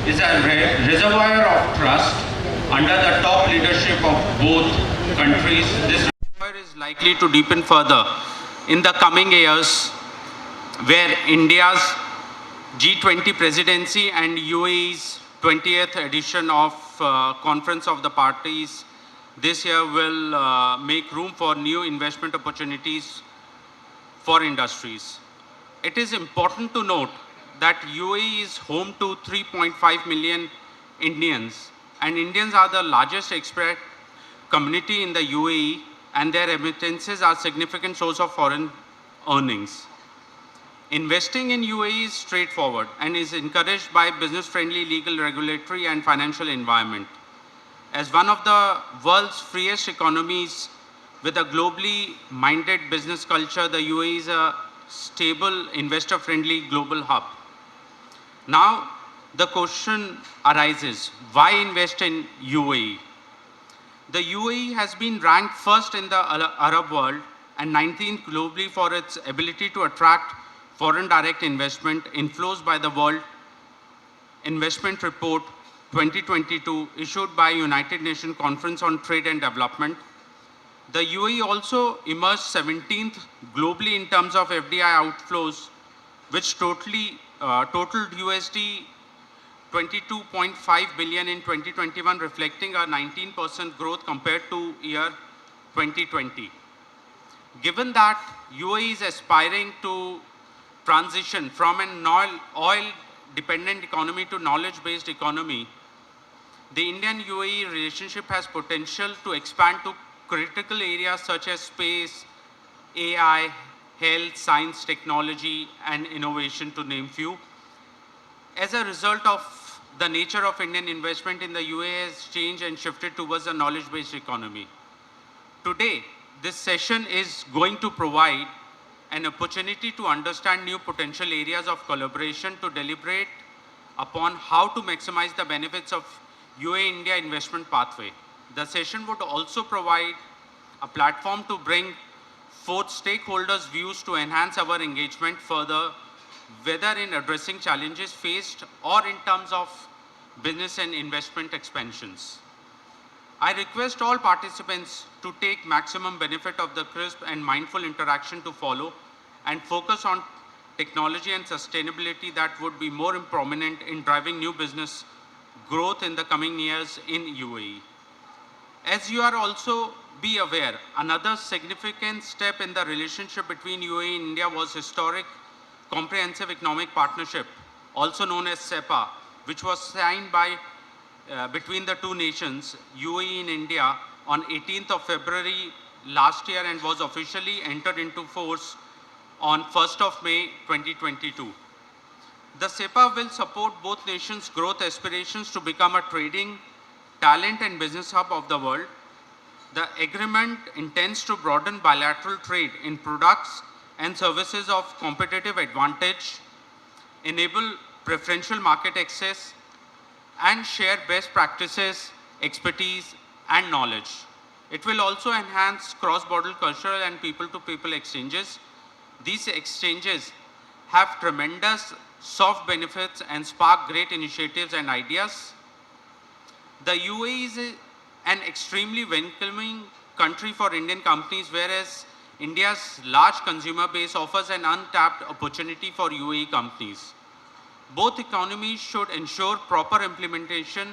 is a reservoir of trust under the top leadership of both countries. This reservoir is likely to deepen further in the coming years, where India's G20 presidency and UAE's 20th edition of Conference of the Parties this year will make room for new investment opportunities for industries. It is important to note that UAE is home to 3.5 million Indians, and Indians are the largest expat community in the UAE, and their remittances are a significant source of foreign earnings. Investing in UAE is straightforward and is encouraged by business-friendly legal, regulatory, and financial environment. As one of the world's freest economies with a globally minded business culture, the UAE is a stable, investor-friendly global hub. Now, the question arises, why invest in UAE? The UAE has been ranked first in the Arab world and 19th globally for its ability to attract foreign direct investment inflows by the World Investment Report 2022 issued by United Nations Conference on Trade and Development. The UAE also emerged 17th globally in terms of FDI outflows, which totaled USD 22.5 billion in 2021, reflecting a 19% growth compared to year 2020. Given that UAE is aspiring to transition from an oil-dependent economy to knowledge-based economy, the Indian-UAE relationship has potential to expand to critical areas such as space, AI, health, science, technology, and innovation, to name few. As a result of the nature of Indian investment in the UAE has changed and shifted towards a knowledge-based economy. Today, this session is going to provide an opportunity to understand new potential areas of collaboration to deliberate upon how to maximize the benefits of UAE-India investment pathway. The session would also provide a platform to bring forth stakeholders' views to enhance our engagement further, whether in addressing challenges faced or in terms of business and investment expansions. I request all participants to take maximum benefit of the crisp and mindful interaction to follow and focus on technology and sustainability that would be more prominent in driving new business growth in the coming years in UAE. As you are also be aware, another significant step in the relationship between UAE and India was historic Comprehensive Economic Partnership, also known as CEPA, which was signed between the two nations, UAE and India, on 18th of February last year and was officially entered into force on 1st of May 2022. The CEPA will support both nations' growth aspirations to become a trading, talent and business hub of the world. The agreement intends to broaden bilateral trade in products and services of competitive advantage, enable preferential market access, and share best practices, expertise, and knowledge. It will also enhance cross-border cultural and people-to-people exchanges. These exchanges have tremendous soft benefits and spark great initiatives and ideas. The UAE is an extremely welcoming country for Indian companies, whereas India's large consumer base offers an untapped opportunity for UAE companies. Both economies should ensure proper implementation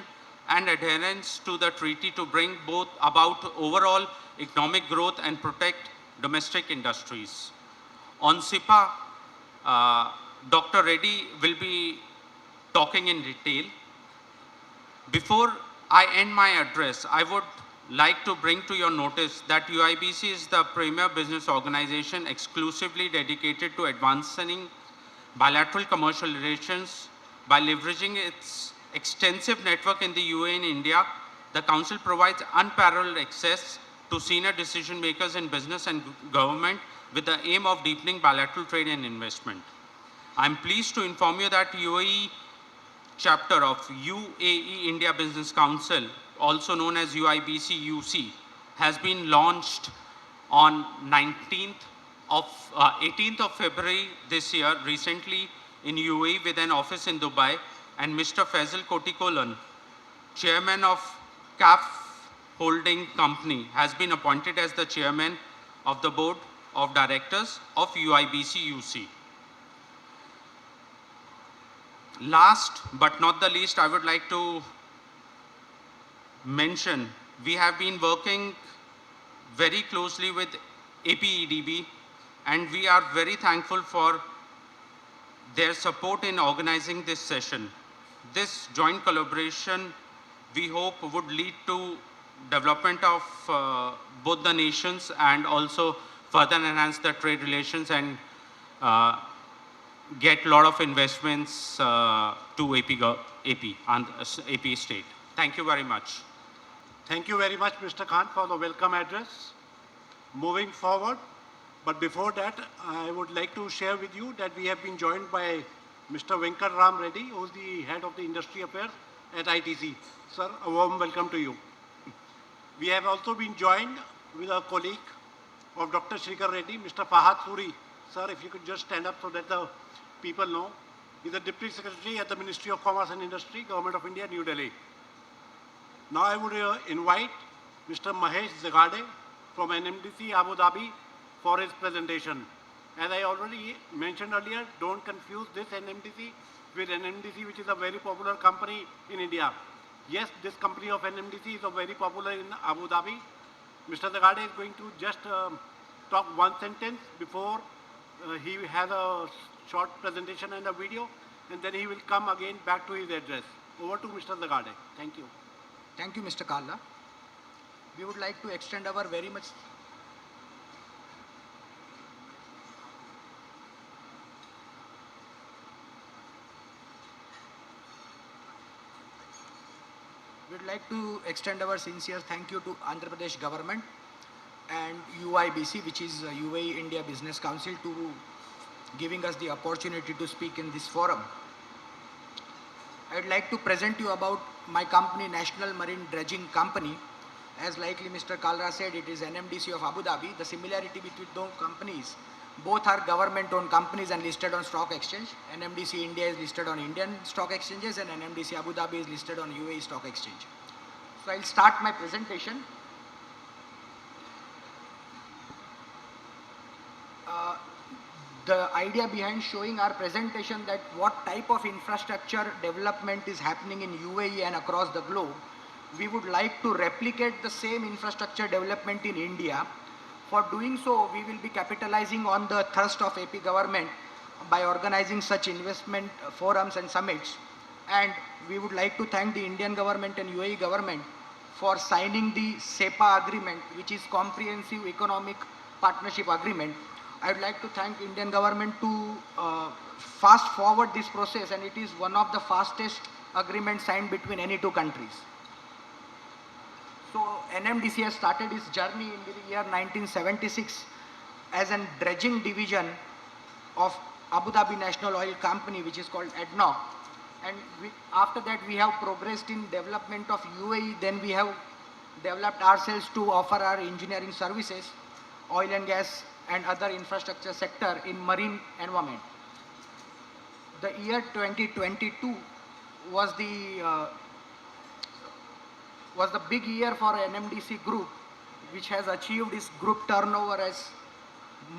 and adherence to the treaty to bring both about overall economic growth and protect domestic industries. On CEPA, Dr. Reddy will be talking in detail. Before I end my address, I would like to bring to your notice that UIBC is the premier business organization exclusively dedicated to advancing bilateral commercial relations. By leveraging its extensive network in the UAE and India, the Council provides unparalleled access to senior decision makers in business and government with the aim of deepening bilateral trade and investment. I am pleased to inform you that UAE chapter of UAE India Business Council, also known as UIBC UC, has been launched on 18th of February this year, recently in UAE with an office in Dubai. and Mr. Faisal Kotikolan, Chairman of CAF Holding Company, has been appointed as the Chairman of the Board of Directors of UIBC UC. Last but not the least, I would like to mention we have been working very closely with APEDB, and we are very thankful for their support in organizing this session. This joint collaboration, we hope, would lead to development of both the nations and also further enhance the trade relations and get a lot of investments to AP state. Thank you very much. Thank you very much, Mr. Khan, for the welcome address. Moving forward, but before that, I would like to share with you that we have been joined by Mr. Venkat Ram Reddy, who is the head of the industry affairs at ITC. Sir, a warm welcome to you. We have also been joined with a colleague of Dr. Shrikar Reddy, Mr. Fahad Suri. Sir, if you could just stand up so that the people know. He's the Deputy Secretary at the Ministry of Commerce and Industry, Government of India, New Delhi. Now I would invite Mr. Mahesh Zagade from NMDC Abu Dhabi for his presentation. As I already mentioned earlier, don't confuse this NMDC with NMDC, which is a very popular company in India. Yes, this company of NMDC is very popular in Abu Dhabi. Mr. Zagade is going to just talk one sentence before he has a short presentation and a video, and then he will come again back to his address. Over to Mr. Zagade. Thank you. Thank you, Mr. Kalla. We would like to extend our very much sincere thank you to Andhra Pradesh government and UIBC, which is UAE India Business Council, to giving us the opportunity to speak in this forum. I would like to present you about my company, National Marine Dredging Company. As likely Mr. Kalra said, it is NMDC of Abu Dhabi. The similarity between those companies, both are government-owned companies and listed on stock exchange. NMDC India is listed on Indian stock exchanges, and NMDC Abu Dhabi is listed on UAE stock exchange. So I'll start my presentation. The idea behind showing our presentation that what type of infrastructure development is happening in UAE and across the globe, we would like to replicate the same infrastructure development in India. For doing so, we will be capitalizing on the thrust of AP government by organizing such investment forums and summits. And we would like to thank the Indian government and UAE government for signing the SEPA agreement, which is Comprehensive Economic Partnership Agreement. I would like to thank Indian government to fast forward this process, and it is one of the fastest agreements signed between any two countries. So NMDC has started its journey in the year 1976 as a dredging division of Abu Dhabi National Oil Company, which is called ADNOC. And after that we have progressed in development of UAE. Then we have developed ourselves to offer our engineering services, oil and gas and other infrastructure sector in marine environment. The year 2022 was the big year for NMDC group, which has achieved its group turnover as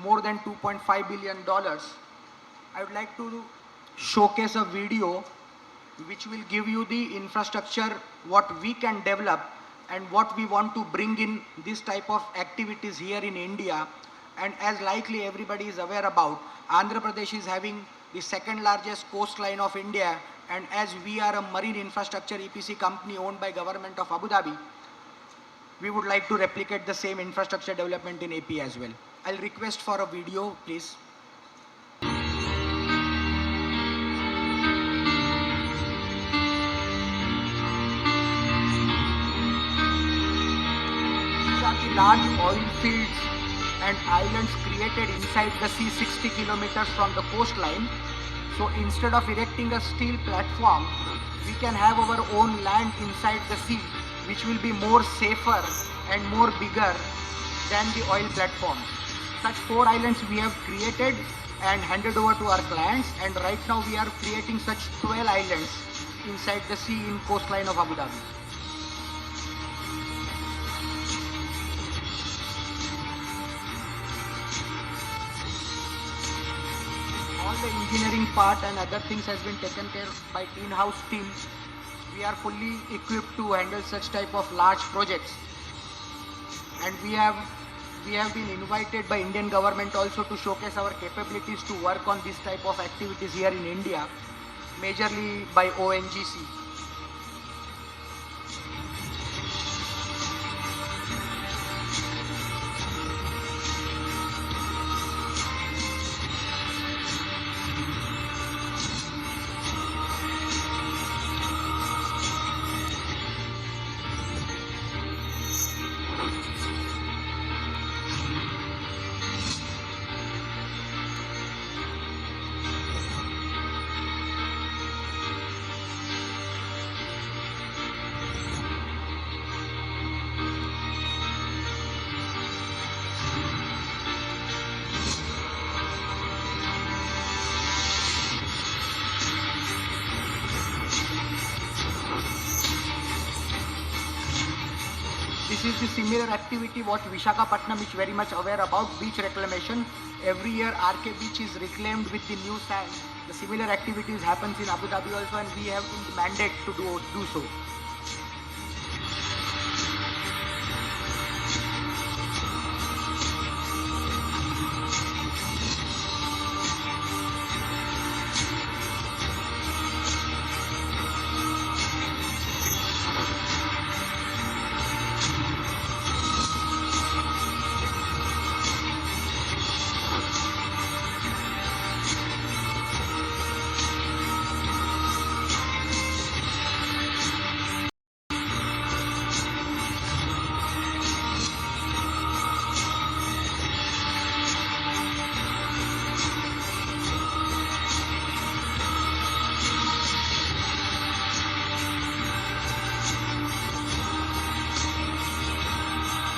more than $2.5 billion. I would like to showcase a video which will give you the infrastructure, what we can develop and what we want to bring in this type of activities here in India. And as likely everybody is aware about, Andhra Pradesh is having the second largest coastline of India, and as we are a marine infrastructure EPC company owned by government of Abu Dhabi, we would like to replicate the same infrastructure development in AP as well. I'll request for a video, please. These are the large oil fields and islands created inside the sea 60 kilometers from the coastline. So instead of erecting a steel platform, we can have our own land inside the sea, which will be more safer and more bigger than the oil platform. Such 4 islands we have created and handed over to our clients, and right now we are creating such 12 islands inside the sea in coastline of Abu Dhabi. All the engineering part and other things has been taken care of by in-house team. We are fully equipped to handle such type of large projects, and we have been invited by Indian government also to showcase our capabilities to work on this type of activities here in India, majorly by ONGC. This is the similar activity what Visakhapatnam is very much aware about, beach reclamation. Every year RK beach is reclaimed with the new sand. The similar activities happens in Abu Dhabi also, and we have the mandate to do so.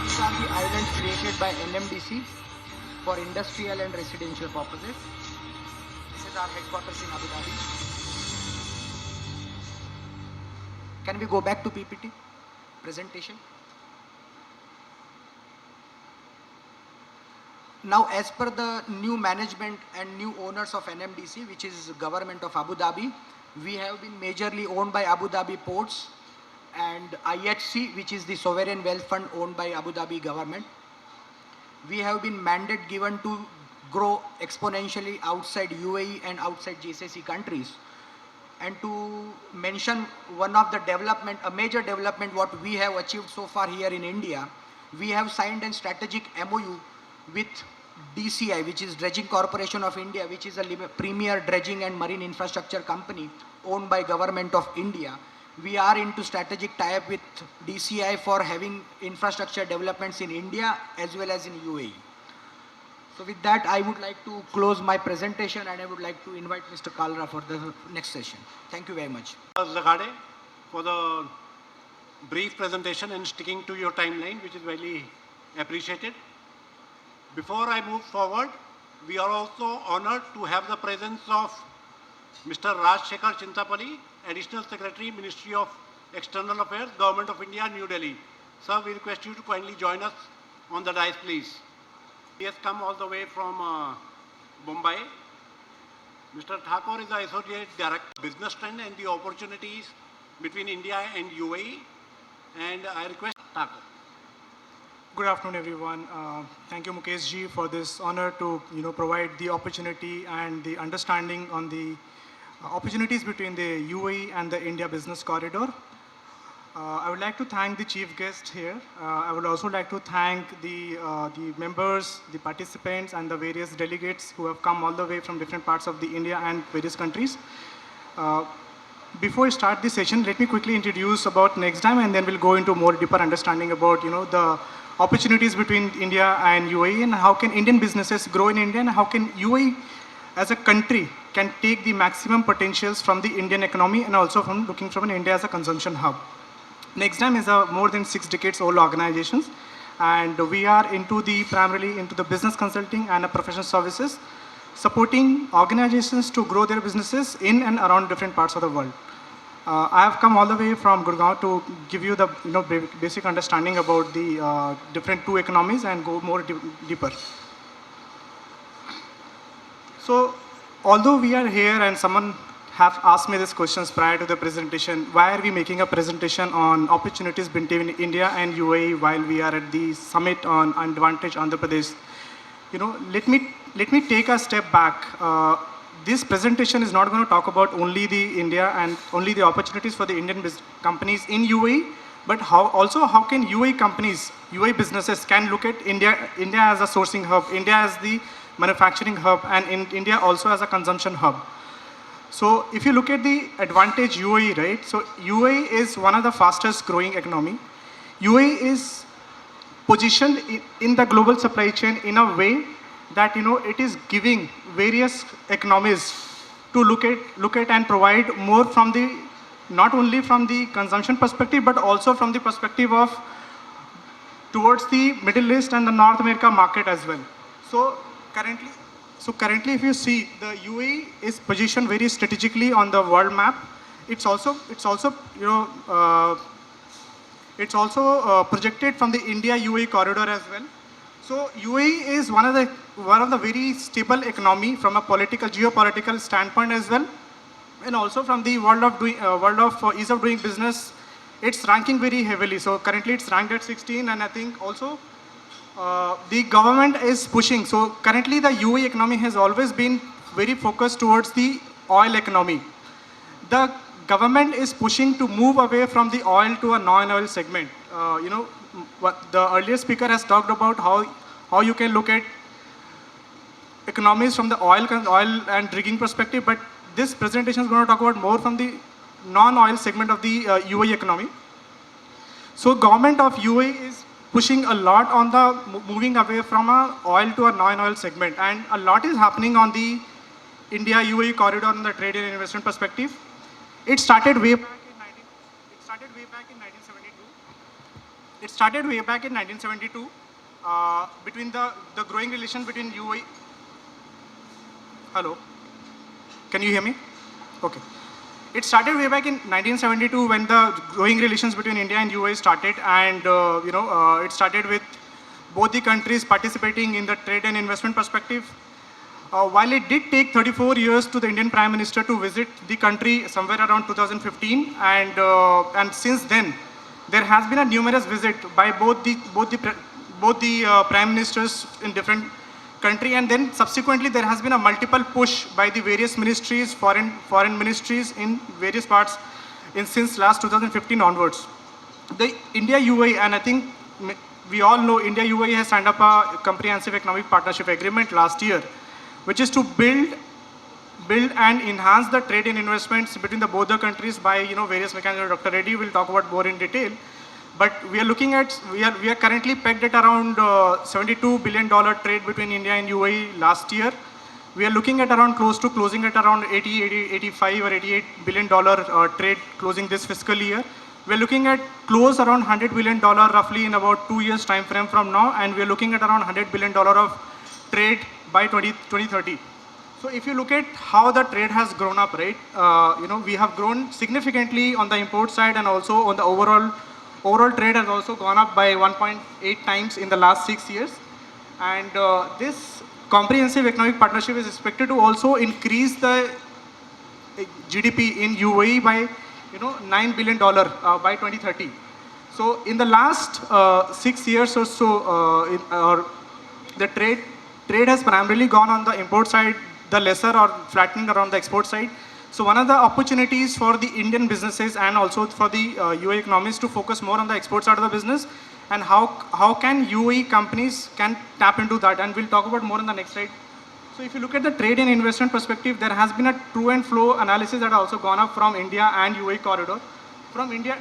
These are the islands created by NMDC for industrial and residential purposes. This is our headquarters in Abu Dhabi. Can we go back to PPT presentation? Now, as per the new management and new owners of NMDC, which is government of Abu Dhabi, we have been majorly owned by Abu Dhabi Ports and IHC, which is the sovereign wealth fund owned by Abu Dhabi government. We have been mandate given to grow exponentially outside UAE and outside GCC countries. And to mention one of the development, a major development what we have achieved so far here in India, we have signed a strategic MOU with DCI, which is Dredging Corporation of India, which is a premier dredging and marine infrastructure company owned by government of India. We are into strategic tie-up with DCI for having infrastructure developments in India as well as in UAE. So with that, I would like to close my presentation, and I would like to invite Mr. Kalra for the next session. Thank you very much. Zagade, for the brief presentation and sticking to your timeline, which is very appreciated. Before I move forward, we are also honored to have the presence of Mr. Rajshekhar Chintapalli, Additional Secretary, Ministry of External Affairs, Government of India, New Delhi. Sir, we request you to kindly join us on the dais, please. He has come all the way from Mumbai. Mr. Thakur is the Associate Director of Business Trend and the Opportunities between India and UAE. And I request Thakur. Good afternoon, everyone. Thank you, Mukesh ji, for this honor to provide the opportunity and the understanding on the opportunities between the UAE and the India Business Corridor. I would like to thank the chief guest here. I would also like to thank the members, the participants, and the various delegates who have come all the way from different parts of the India and various countries. Before I start the session, let me quickly introduce about NextDime, and then we'll go into more deeper understanding about the opportunities between India and UAE, and how can Indian businesses grow in India, and how can UAE as a country can take the maximum potentials from the Indian economy, and also from looking from an India as a consumption hub. NextDime is a more than 6 decades old organization, and we are primarily into the business consulting and professional services, supporting organizations to grow their businesses in and around different parts of the world. I have come all the way from Gurgaon to give you the basic understanding about the different two economies and go more deeper. So, although we are here and someone have asked me these questions prior to the presentation, why are we making a presentation on opportunities between India and UAE while we are at the summit on Advantage Andhra Pradesh? Let me take a step back. This presentation is not going to talk about only the India and only the opportunities for the Indian companies in UAE, but how can UAE companies, UAE businesses can look at India as a sourcing hub, India as the manufacturing hub, and in India also as a consumption hub. So if you look at the advantage UAE, right? So UAE is one of the fastest growing economy. UAE is positioned in the global supply chain in a way that it is giving various economies to look at and provide more from the not only from the consumption perspective but also from the perspective of towards the Middle East and the North America market as well. So currently if you see, the UAE is positioned very strategically on the world map. It's also projected from the India UAE corridor as well. So UAE is one of the very stable economy from a geopolitical standpoint as well, and also from the world of ease of doing business. It's ranking very heavily. So currently it's ranked at 16, and I think also the government is pushing. So currently the UAE economy has always been very focused towards the oil economy. The government is pushing to move away from the oil to a non-oil segment. What the earlier speaker has talked about how you can look at economies from the oil and drilling perspective, but this presentation is going to talk about more from the non-oil segment of the UAE economy. So government of UAE is pushing a lot on the moving away from a oil to a non-oil segment, and a lot is happening on the India UAE corridor in the trade and investment perspective. It started way back in 1972. It started way back in 1972 between the growing relation between UAE. Hello, can you hear me? Okay. It started way back in 1972 when the growing relations between India and UAE started, and it started with both the countries participating in the trade and investment perspective. While it did take 34 years to the Indian Prime Minister to visit the country somewhere around 2015, and since then there has been a numerous visit by both the Prime Ministers in different country, and then subsequently there has been a multiple push by the various ministries, foreign ministries in various parts since last 2015 onwards. The India UAE, and I think we all know India UAE has signed up a comprehensive economic partnership agreement last year, which is to build and enhance the trade and investments between both the countries by various mechanisms. Dr. Reddy will talk about more in detail. But we are currently pegged at around $72 billion trade between India and UAE last year. We are looking at around closing at around 85 or $88 billion trade closing this fiscal year. We are looking at close around $100 billion roughly in about 2 years time frame from now, and we are looking at around $100 billion of trade by 2030. So if you look at how the trade has grown up, right, we have grown significantly on the import side, and also on the overall trade has also gone up by 1.8 times in the last 6 years. And this comprehensive economic partnership is expected to also increase the GDP in UAE by $9 billion by 2030. So in the last 6 years or so, the trade has primarily gone on the import side, the lesser or flattening around the export side. So one of the opportunities for the Indian businesses and also for the UAE economies to focus more on the export side of the business, and how can UAE companies can tap into that, and we'll talk about more in the next slide. So if you look at the trade and investment perspective, there has been a true and flow analysis that has also gone up from India and UAE corridor. From India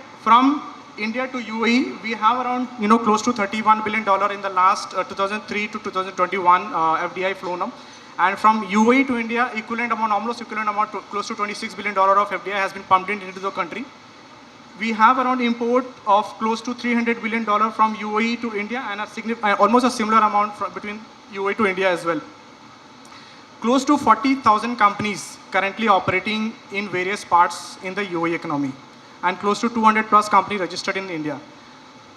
to UAE, we have around close to $31 billion in the last 2003 to 2021 FDI flow now. And from UAE to India, almost equivalent amount, close to $26 billion of FDI has been pumped into the country. We have around import of close to $300 billion from UAE to India, and almost a similar amount between UAE to India as well. close to 40,000 companies currently operating in various parts in the UAE economy, and close to 200 plus companies registered in India.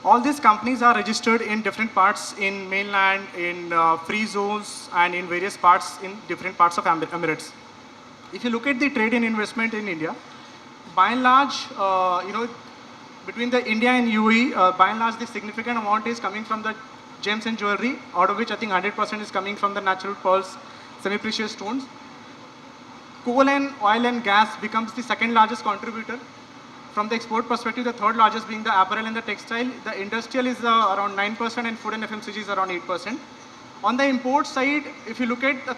All these companies are registered in different parts in mainland, in free zones, and in various parts in different parts of Emirates. If you look at the trade and investment in India, by and large, between the India and UAE, by and large, the significant amount is coming from the gems and jewelry, out of which I think 100% is coming from the natural pearls, semi-precious stones. Coal and oil and gas becomes the second largest contributor. From the export perspective, the third largest being the apparel and the textile. The industrial is around 9% and food and FMCG is around 8%. On the import side, if you look at the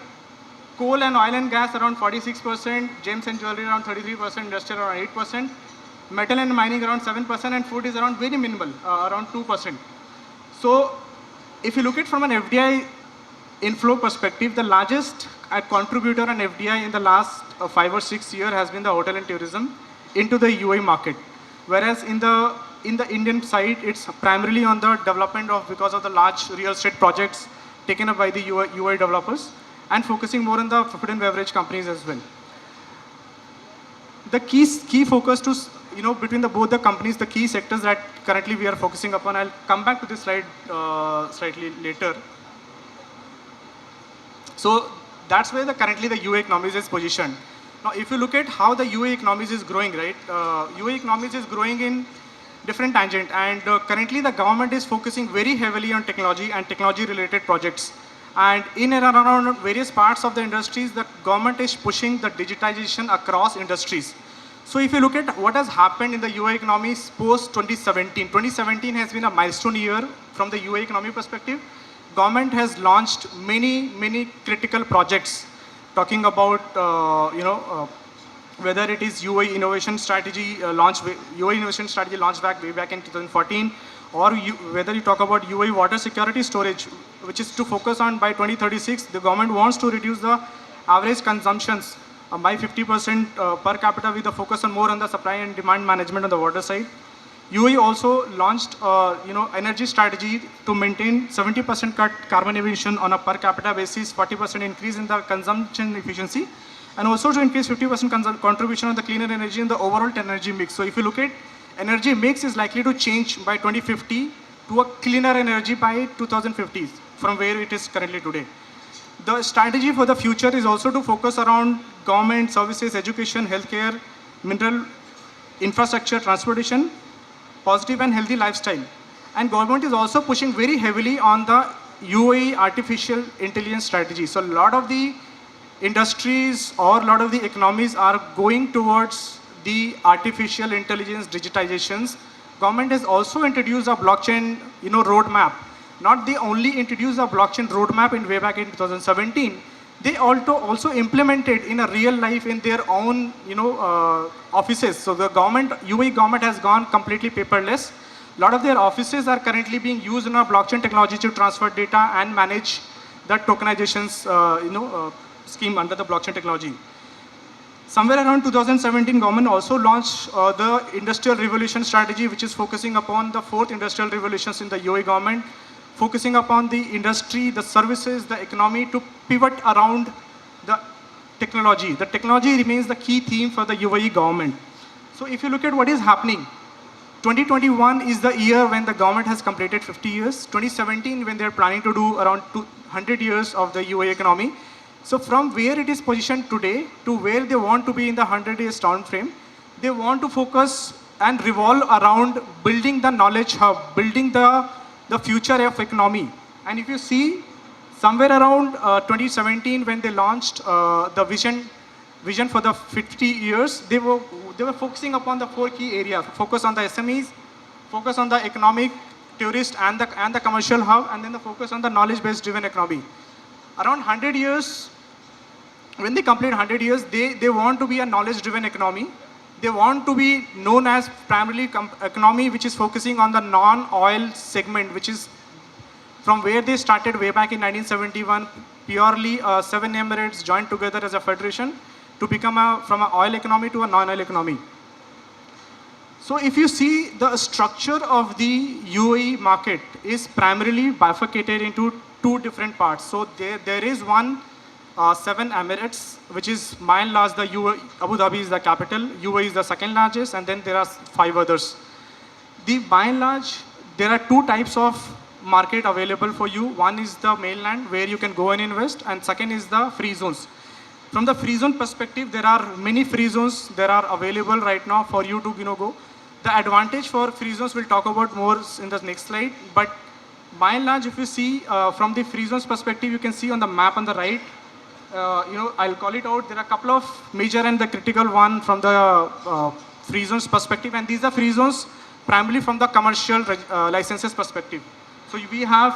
coal and oil and gas around 46%, gems and jewelry around 33%, industrial around 8%, metal and mining around 7%, and food is around very minimal, around 2%. So if you look at from an FDI inflow perspective, the largest contributor on FDI in the last 5 or 6 years has been the hotel and tourism into the UAE market. Whereas in the Indian side, it's primarily on the development of, because of the large real estate projects taken up by the UAE developers, and focusing more on the food and beverage companies as well. The key focus to, between both the companies, the key sectors that currently we are focusing upon, I'll come back to this slide slightly later. So that's where currently the UAE economies is positioned. Now, if you look at how the UAE economies is growing, right? UAE economies is growing in different tangent, and currently the government is focusing very heavily on technology and technology-related projects. And in and around various parts of the industries, the government is pushing the digitization across industries. So if you look at what has happened in the UAE economy post 2017, 2017 has been a milestone year from the UAE economy perspective. Government has launched many critical projects, talking about whether it is UAE innovation strategy launched way back in 2014, or whether you talk about UAE water security storage, which is to focus on by 2036, the government wants to reduce the average consumptions by 50% per capita, with a focus on more on the supply and demand management on the water side. UAE also launched energy strategy to maintain 70% cut carbon emission on a per capita basis, 40% increase in the consumption efficiency, and also to increase 50% contribution of the cleaner energy in the overall energy mix. So if you look at energy mix is likely to change by 2050 to a cleaner energy by 2050 from where it is currently today. The strategy for the future is also to focus around government services, education, healthcare, mineral infrastructure, transportation, positive and healthy lifestyle. And government is also pushing very heavily on the UAE artificial intelligence strategy. So a lot of the industries or a lot of the economies are going towards the artificial intelligence digitizations. Government has also introduced a blockchain roadmap. Not they only introduced a blockchain roadmap in way back in 2017, they also implemented in a real life in their own offices. So the UAE government has gone completely paperless. A lot of their offices are currently being used in a blockchain technology to transfer data and manage the tokenizations scheme under the blockchain technology. Somewhere around 2017, government also launched the industrial revolution strategy, which is focusing upon the 4th industrial revolutions in the UAE government, focusing upon the industry, the services, the economy to pivot around the technology. The technology remains the key theme for the UAE government. So if you look at what is happening, 2021 is the year when the government has completed 50 years. 2017 when they're planning to do around 200 years of the UAE economy. So from where it is positioned today to where they want to be in the 100 years time frame, they want to focus and revolve around building the knowledge hub, building the future of economy. And if you see, somewhere around 2017 when they launched the vision for the 50 years, they were focusing upon the 4 key areas: focus on the SMEs, focus on the economic, tourist and the commercial hub, and then the focus on the knowledge-based driven economy. Around 100 years, when they complete 100 years, they want to be a knowledge-driven economy. They want to be known as primarily economy which is focusing on the non-oil segment, which is from where they started way back in 1971, purely 7 Emirates joined together as a federation to become from an oil economy to a non-oil economy. So if you see the structure of the UAE market is primarily bifurcated into 2 different parts. So there is one 7 Emirates, which is by and large the Abu Dhabi is the capital, UAE is the second largest, and then there are 5 others. By and large, there are 2 types of market available for you. One is the mainland where you can go and invest, and second is the free zones. From the free zone perspective, there are many free zones that are available right now for you to go. The advantage for free zones we'll talk about more in the next slide, but by and large, if you see from the free zones perspective, you can see on the map on the right, I'll call it out. There are a couple of major and the critical one from the free zones perspective, and these are free zones primarily from the commercial licenses perspective. So we have,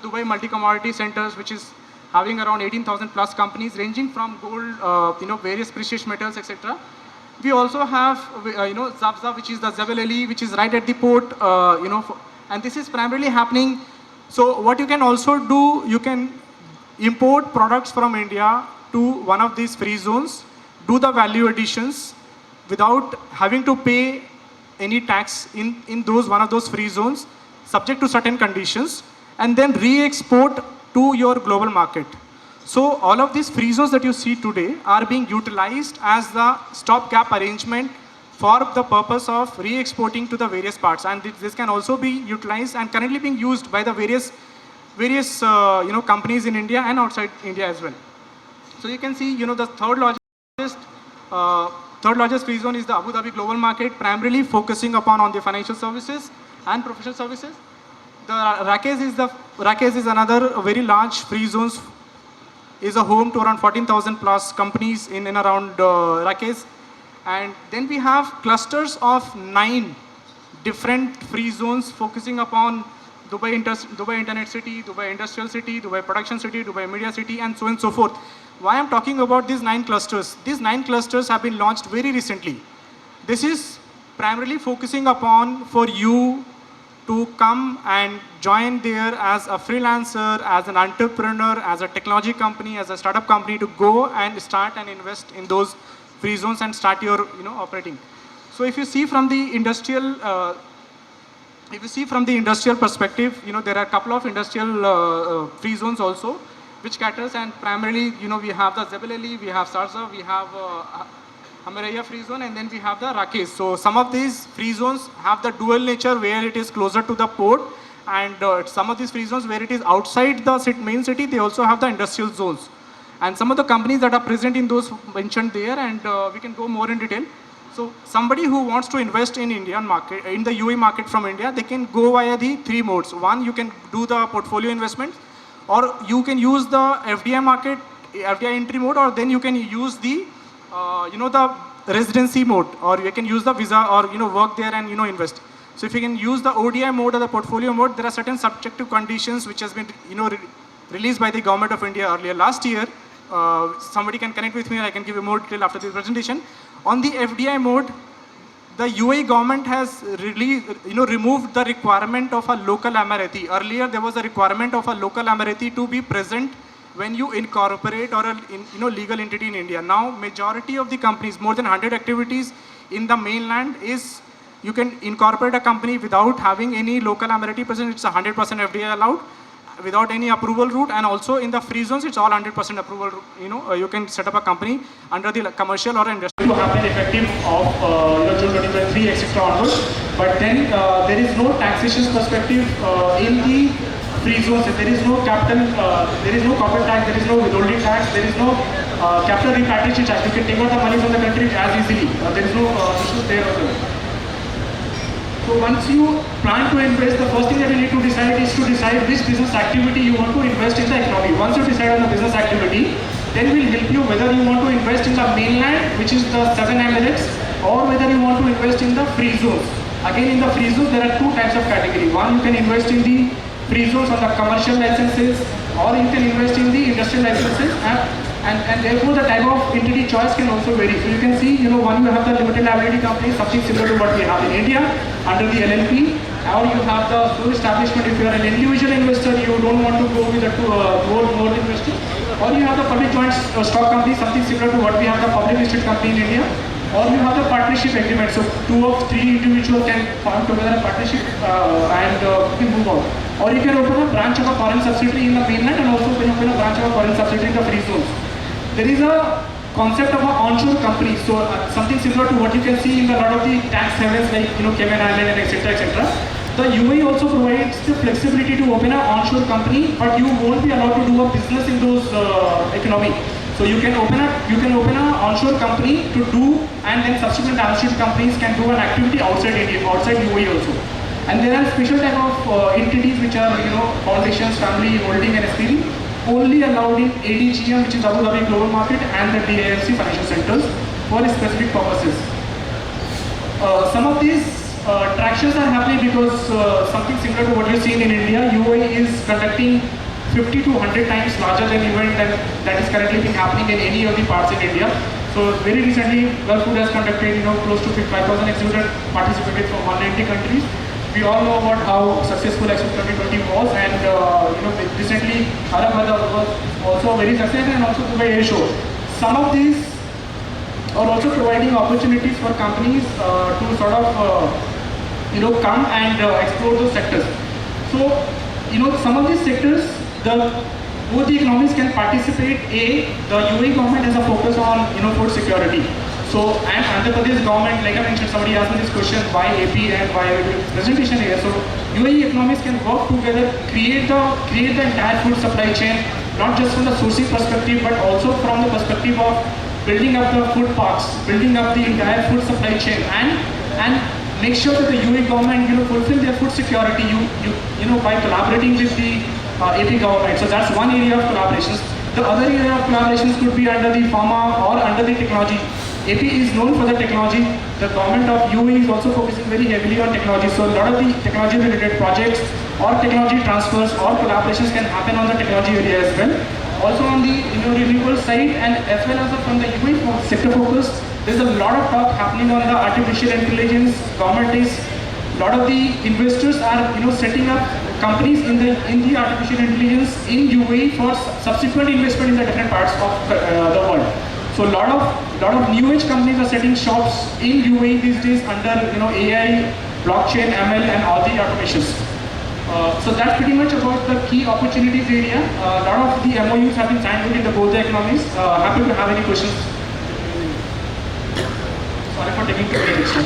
Dubai multi-commodity centers, which is having around 18,000 plus companies ranging from gold, various precious metals, etc. We also have, Zabza, which is the Jebel Ali, which is right at the port, and this is primarily happening. So what you can also do, you can import products from India to one of these free zones, do the value additions without having to pay any tax in one of those free zones, subject to certain conditions, and then re-export to your global market. So all of these free zones that you see today are being utilized as the stopgap arrangement for the purpose of re-exporting to the various parts. And this can also be utilized and currently being used by the various companies in India and outside India as well. So you can see, the third largest free zone is the Abu Dhabi global market, primarily focusing upon the financial services and professional services. The Rakesh is another very large free zones, is a home to around 14,000 plus companies in and around Rakesh. And then we have clusters of 9 different free zones focusing upon Dubai Internet City, Dubai Industrial City, Dubai Production City, Dubai Media City, and so on and so forth. Why I'm talking about these 9 clusters? These 9 clusters have been launched very recently. This is primarily focusing upon for you to come and join there as a freelancer, as an entrepreneur, as a technology company, as a startup company, to go and start and invest in those free zones and start your operating. So if you see from the industrial perspective, there are a couple of industrial free zones also, which caters, and primarily, we have the Jebel Ali, we have Sarza, we have Hamaraya free zone, and then we have the Rakesh. So some of these free zones have the dual nature where it is closer to the port, and some of these free zones where it is outside the main city, they also have the industrial zones. And some of the companies that are present in those mentioned there, and we can go more in detail. So somebody who wants to invest in Indian market, in the UAE market from India, they can go via the 3 modes. One, you can do the portfolio investment, or you can use the FDI entry mode, or then you can use the, the residency mode, or you can use the visa, or work there and invest. So if you can use the ODI mode or the portfolio mode, there are certain subjective conditions which has been released by the government of India earlier last year. Somebody can connect with me and I can give you more detail after this presentation. On the FDI mode, the UAE government has removed the requirement of a local Emirati. Earlier, there was a requirement of a local Emirati to be present when you incorporate or a legal entity in India. Now, majority of the companies, more than 100 activities in the mainland, is you can incorporate a company without having any local Emirati present. It's 100% FDI allowed, without any approval route, and also in the free zones, it's all 100% approval. You can set up a company under the commercial or industrial. To happen effective of June 2023, etc. onwards. But then there is no taxation perspective in the free zones. There is no capital, there is no corporate tax, there is no withholding tax, there is no capital repatriation tax. You can take out the money from the country as easily. There is no issue there also. So once you plan to invest, the first thing that you need to decide is to decide which business activity you want to invest in the economy. Once you decide on the business activity, then we'll help you whether you want to invest in the mainland, which is the 7 Emirates, or whether you want to invest in the free zones. Again, in the free zones, there are 2 types of category. One, you can invest in the free zones on the commercial licenses, or you can invest in the industrial licenses, and therefore the type of entity choice can also vary. So you can see, one, you have the limited liability company, something similar to what we have in India under the LLP, or you have the sole establishment. If you are an individual investor, you don't want to go with a more investor, or you have the public joint stock company, something similar to what we have the public listed company in India, or you have the partnership agreement. So 2 of 3 individuals can form together a partnership and we move on. or you can open a branch of a foreign subsidiary in the mainland and also open a branch of a foreign subsidiary in the free zones. There is a concept of an onshore company, so something similar to what you can see in a lot of the tax havens like Cayman Island and etc. etc. The UAE also provides the flexibility to open an onshore company, but you won't be allowed to do a business in those economy. So you can open a onshore company to do, and then subsequent downstream companies can do an activity outside India, outside UAE also. And there are special type of entities which are foundations, family, holding, and SPV, only allowed in ADGM, which is Abu Dhabi Global Market, and the DIFC financial centers for specific purposes. Some of these tractions are happening because something similar to what you're seeing in India, UAE is conducting 50 to 100 times larger than event that is currently being happening in any of the parts in India. So very recently, Gulf Food has conducted close to 5,000 exhibitors participated from 190 countries. We all know about how successful Expo 2020 was, and recently Arab was also very successful, and also Dubai Air Show. Some of these are also providing opportunities for companies to sort of come and explore those sectors. So some of these sectors, both the economies can participate. The UAE government has a focus on food security. So, and Andhra Pradesh government, like I mentioned, somebody asked me this question, why AP and why presentation here. So UAE economies can work together, create the entire food supply chain, not just from the sourcing perspective, but also from the perspective of building up the food parks, building up the entire food supply chain, and make sure that the UAE government fulfill their food security by collaborating with the AP government. So that's one area of collaborations. The other area of collaborations could be under the pharma or under the technology. AP is known for the technology. The government of UAE is also focusing very heavily on technology. So a lot of the technology related projects or technology transfers or collaborations can happen on the technology area as well. Also on the renewable side, and as well as from the UAE sector focus, there's a lot of talk happening on the artificial intelligence. Government is, a lot of the investors are setting up companies in the artificial intelligence in UAE for subsequent investment in the different parts of the world. So a lot of new age companies are setting shops in UAE these days under AI, blockchain, ML, and all the automations. So that's pretty much about the key opportunities area. A lot of the MOUs have been signed within both the economies. Happy to have any questions. Sorry for taking too much extra.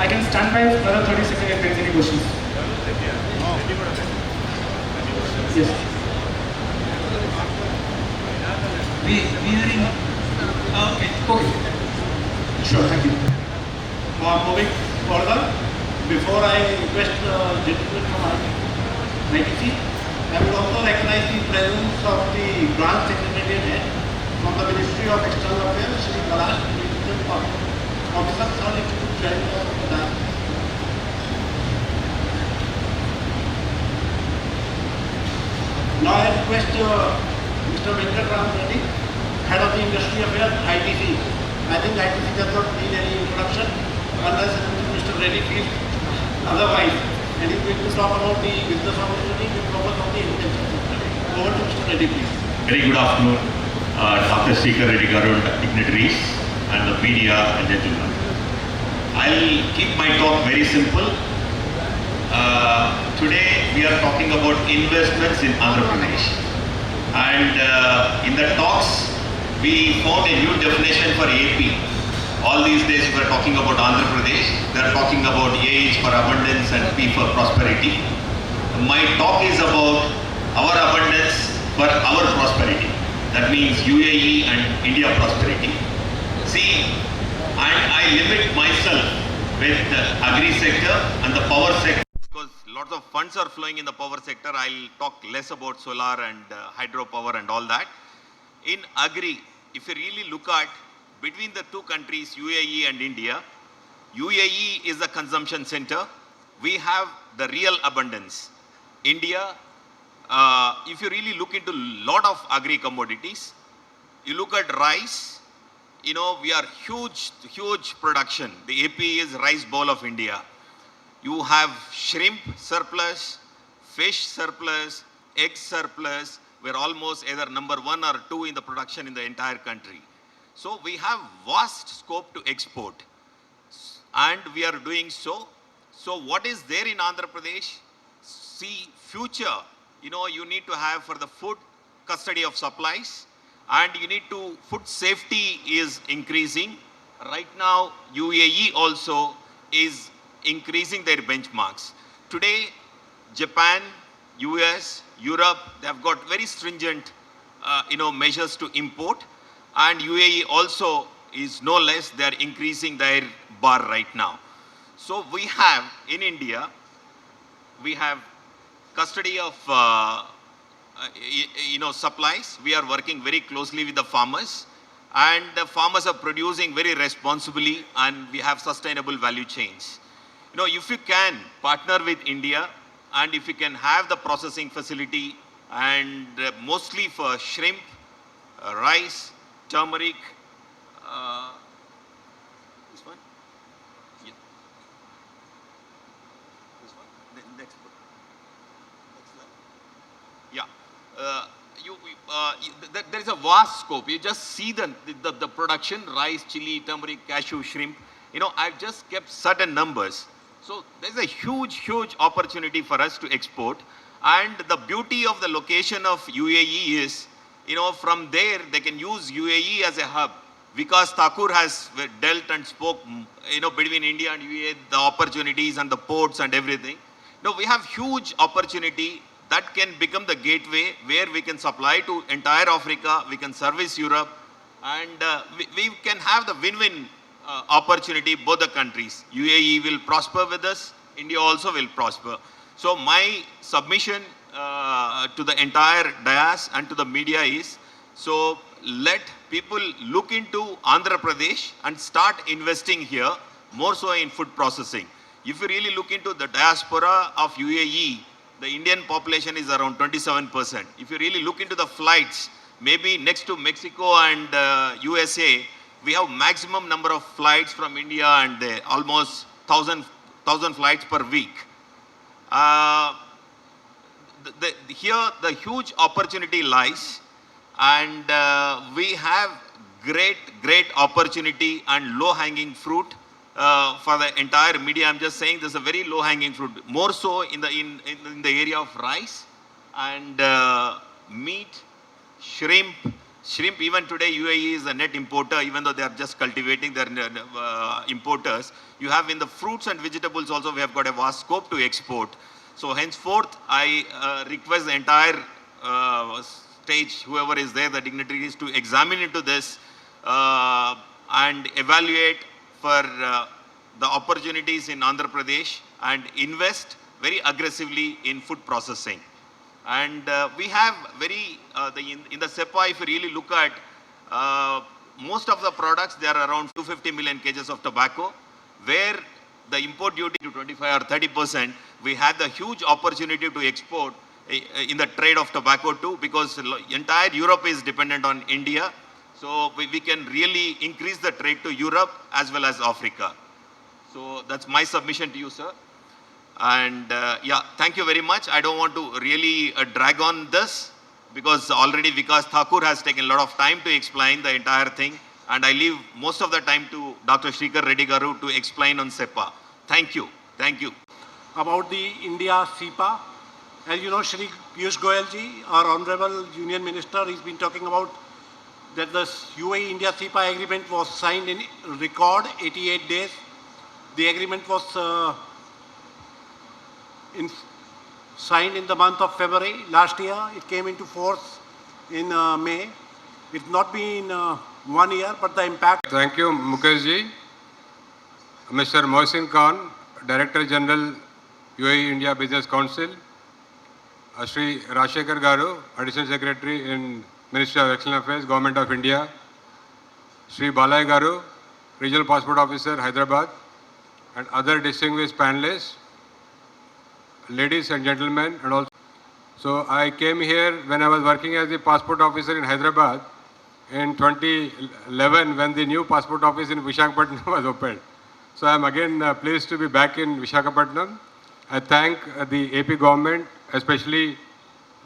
I can stand by for another 30 seconds if there is any questions. Yes. We are in. Okay. Sure, thank you. Moving further, before I request the gentleman from ITC, I would also recognize the presence of the branch secretariat head from the Ministry of External Affairs, Shri Kalash, Officer, sir, if you could join us for that. Now I request Mr. Venkatraman Reddy, Head of the Industry Affairs, ITC. I think ITC does not need any introduction unless Mr. Reddy feels otherwise. And he's going to talk about the business opportunity with focus on the agriculture sector. Over to Mr. Reddy, please. Very good afternoon, Dr. Sekhar Reddy Garund, dignitaries, and the media and gentlemen. I'll keep my talk very simple. Today we are talking about investments in Andhra Pradesh. And in the talks, we found a new definition for AP. All these days we are talking about Andhra Pradesh. They are talking about A is for abundance and P for prosperity. My talk is about our abundance for our prosperity. That means UAE and India prosperity. See, and I limit myself with the agri sector and the power sector because lots of funds are flowing in the power sector. I'll talk less about solar and hydropower and all that. In agri, if you really look at between the two countries, UAE and India, UAE is the consumption center. We have the real abundance. India, if you really look into a lot of agri commodities, you look at rice, we are huge production. The AP is rice bowl of India. You have shrimp surplus, fish surplus, egg surplus. We're almost either number 1 or 2 in the production in the entire country. So we have vast scope to export. and we are doing so. So what is there in Andhra Pradesh? See, future, you need to have for the food custody of supplies, and you need to, food safety is increasing. Right now, UAE also is increasing their benchmarks. Today, Japan, US, Europe, they have got very stringent, measures to import, and UAE also is no less. They are increasing their bar right now. So we have in India, we have custody of supplies. We are working very closely with the farmers, and the farmers are producing very responsibly, and we have sustainable value chains. If you can partner with India, and if you can have the processing facility, and mostly for shrimp, rice, turmeric, this one, yeah, this one, next one. Yeah. There is a vast scope. You just see the production, rice, chili, turmeric, cashew, shrimp. I've just kept certain numbers. So there's a huge opportunity for us to export. And the beauty of the location of UAE is, from there they can use UAE as a hub. Vikas Thakur has dealt and spoke, between India and UAE, the opportunities and the ports and everything. We have huge opportunity that can become the gateway where we can supply to entire Africa, we can service Europe, and we can have the win-win opportunity, both the countries. UAE will prosper with us, India also will prosper. So my submission to the entire dais and to the media is, so let people look into Andhra Pradesh and start investing here, more so in food processing. If you really look into the diaspora of UAE, the Indian population is around 27%. If you really look into the flights, maybe next to Mexico and USA, we have maximum number of flights from India, and almost 1,000 flights per week. Here the huge opportunity lies, and we have great opportunity and low-hanging fruit. For the entire media, I'm just saying there's a very low-hanging fruit, more so in the area of rice and meat, shrimp. Shrimp, even today, UAE is a net importer, even though they are just cultivating, they're importers. You have in the fruits and vegetables also, we have got a vast scope to export. So henceforth, I request the entire stage, whoever is there, the dignitaries, to examine into this and evaluate for the opportunities in Andhra Pradesh and invest very aggressively in food processing. And we have very, in the CEPA, if you really look at most of the products, there are around 250 million cages of tobacco, where the import duty to 25 or 30%, we had the huge opportunity to export in the trade of tobacco too, because entire Europe is dependent on India. So we can really increase the trade to Europe as well as Africa. So that's my submission to you, sir. And yeah, thank you very much. I don't want to really drag on this, because already Vikas Thakur has taken a lot of time to explain the entire thing. And I leave most of the time to Dr. Shrikar Reddy Garu to explain on CEPA. Thank you. Thank you. About the India CEPA, as you know, Shri Piyush Goyal ji, our Honorable Union Minister, he's been talking about that the UAE-India CEPA agreement was signed in record 88 days. The agreement was signed in the month of February last year. It came into force in May. It's not been 1 year, but the impact. Thank you, Mukesh ji. Mr. Mohsin Khan, Director General, UAE India Business Council. Shri Rashekar Garu, Additional Secretary in Ministry of External Affairs, Government of India. Shri Balai Garu, Regional Passport Officer, Hyderabad, and other distinguished panelists, ladies and gentlemen, and also. So I came here when I was working as the passport officer in Hyderabad in 2011, when the new passport office in Visakhapatnam was opened. So I am again pleased to be back in Visakhapatnam. I thank the AP government, especially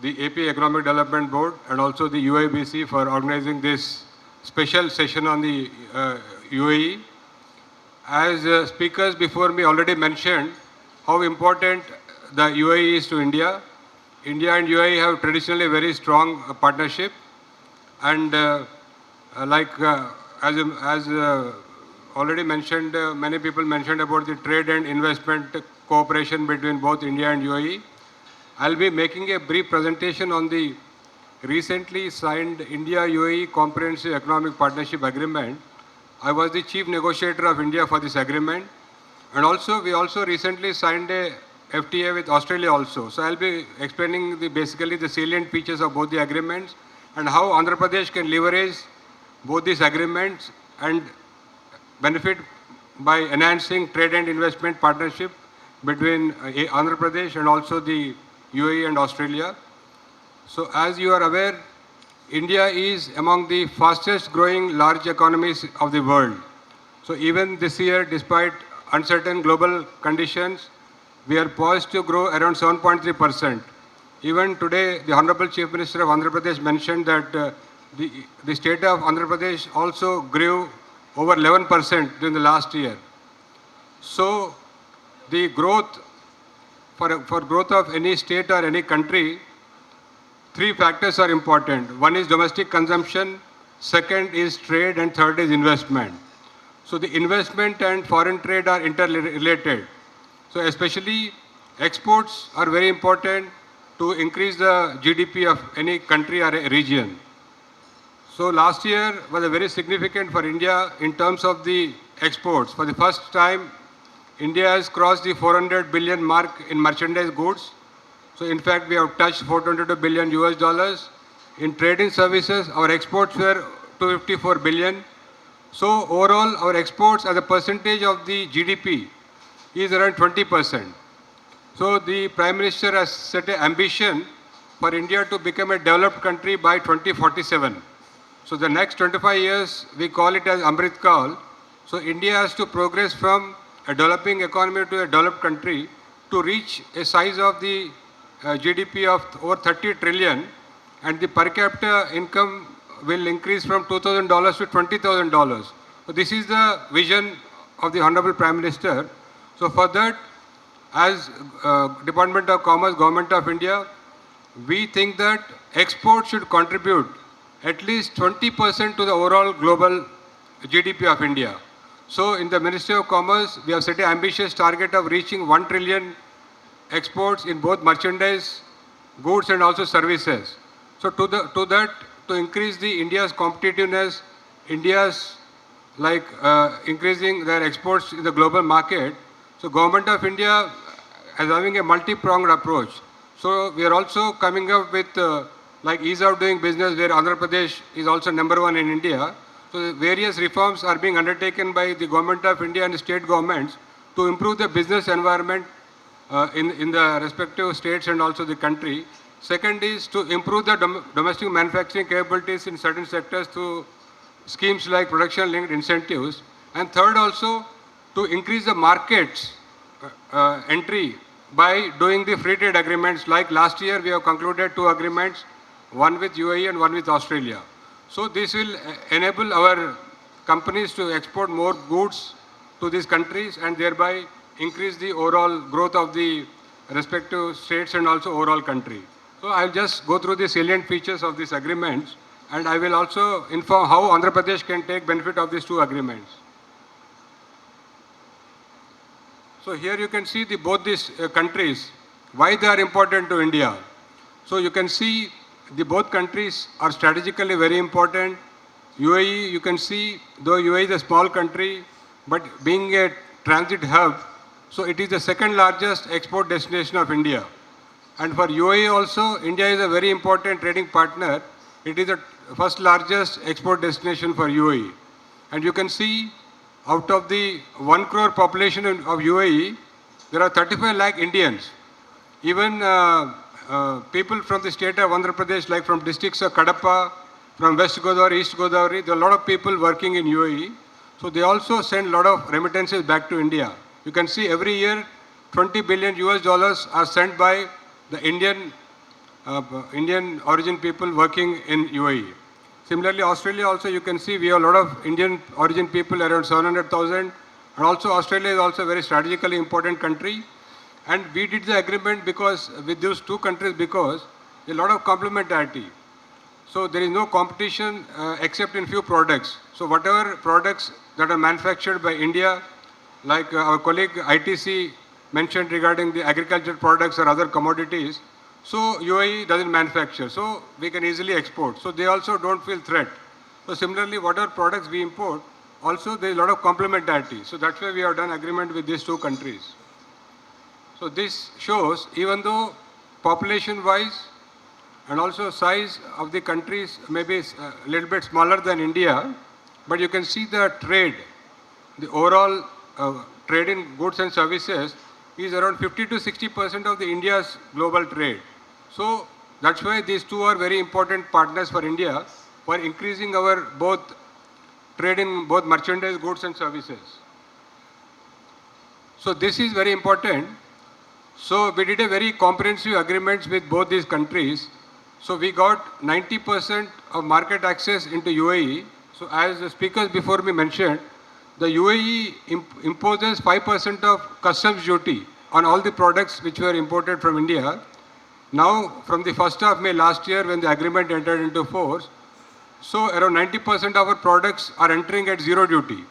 the AP Economic Development Board and also the UABC for organizing this special session on the UAE. As speakers before me already mentioned, how important the UAE is to India. India and UAE have traditionally very strong partnership, and as already mentioned, many people mentioned about the trade and investment cooperation between both India and UAE. I'll be making a brief presentation on the recently signed India-UAE Comprehensive Economic Partnership Agreement. I was the chief negotiator of India for this agreement, and also we also recently signed a FTA with Australia also. So I'll be explaining basically the salient features of both the agreements and how Andhra Pradesh can leverage both these agreements and benefit by enhancing trade and investment partnership between Andhra Pradesh and also the UAE and Australia. So as you are aware, India is among the fastest growing large economies of the world. So even this year, despite uncertain global conditions, we are poised to grow around 7.3%. Even today, the Honorable Chief Minister of Andhra Pradesh mentioned that the state of Andhra Pradesh also grew over 11% during the last year. So the growth, for growth of any state or any country, three factors are important. One is domestic consumption, second is trade, and third is investment. So the investment and foreign trade are interrelated. So especially exports are very important to increase the GDP of any country or a region. So last year was a very significant for India in terms of the exports. For the first time, India has crossed the 400 billion mark in merchandise goods. So in fact, we have touched 422 billion US dollars. In trading services, our exports were 254 billion. So overall, our exports as a percentage of the GDP is around 20%. So the Prime Minister has set an ambition for India to become a developed country by 2047. So the next 25 years, we call it as Amrit Kaal. So India has to progress from a developing economy to a developed country to reach a size of the GDP of over 30 trillion, and the per capita income will increase from $2,000 to $20,000. So this is the vision of the Honorable Prime Minister. So for that, as Department of Commerce, Government of India, we think that exports should contribute at least 20% to the overall global GDP of India. So in the Ministry of Commerce, we have set an ambitious target of reaching 1 trillion exports in both merchandise, goods and also services. So to increase the India's competitiveness, India's increasing their exports in the global market. So Government of India is having a multi-pronged approach. So we are also coming up with ease of doing business, where Andhra Pradesh is also #1 in India. So various reforms are being undertaken by the Government of India and the state governments to improve the business environment in the respective states and also the country. Second is to improve the domestic manufacturing capabilities in certain sectors through schemes like production-linked incentives. And third also, to increase the markets entry by doing the free trade agreements. Like last year, we have concluded 2 agreements, one with UAE and one with Australia. So this will enable our companies to export more goods to these countries and thereby increase the overall growth of the respective states and also overall country. So I'll just go through the salient features of these agreements, and I will also inform how Andhra Pradesh can take benefit of these 2 agreements. So here you can see both these countries, why they are important to India. So you can see both countries are strategically very important. UAE, you can see, though UAE is a small country, but being a transit hub, so it is the second largest export destination of India. And for UAE also, India is a very important trading partner. It is the first largest export destination for UAE. And you can see, out of the 1 crore population of UAE, there are 35 lakh Indians. Even people from the state of Andhra Pradesh, like from districts of Kadapa, from West Godavari, East Godavari, there are a lot of people working in UAE. So they also send a lot of remittances back to India. You can see every year, 20 billion US dollars are sent by the Indian origin people working in UAE. Similarly, Australia also, you can see we have a lot of Indian origin people, around 700,000, And also Australia is also a very strategically important country. And we did the agreement because with those two countries because a lot of complementarity. So there is no competition except in few products. So whatever products that are manufactured by India, like our colleague ITC mentioned regarding the agricultural products or other commodities, so UAE doesn't manufacture. So we can easily export. So they also don't feel threat. So similarly, whatever products we import, also there is a lot of complementarity. So that's why we have done agreement with these two countries. So this shows, even though population-wise and also size of the countries may be a little bit smaller than India, but you can see the trade, the overall trade in goods and services is around 50 to 60% of the India's global trade. So that's why these two are very important partners for India for increasing our both trade in both merchandise, goods and services. So this is very important. So we did a very comprehensive agreements with both these countries. So we got 90% of market access into UAE. So as the speakers before me mentioned, the UAE imposes 5% of customs duty on all the products which were imported from India. Now, from the 1st of May last year when the agreement entered into force, so around 90% of our products are entering at zero duty.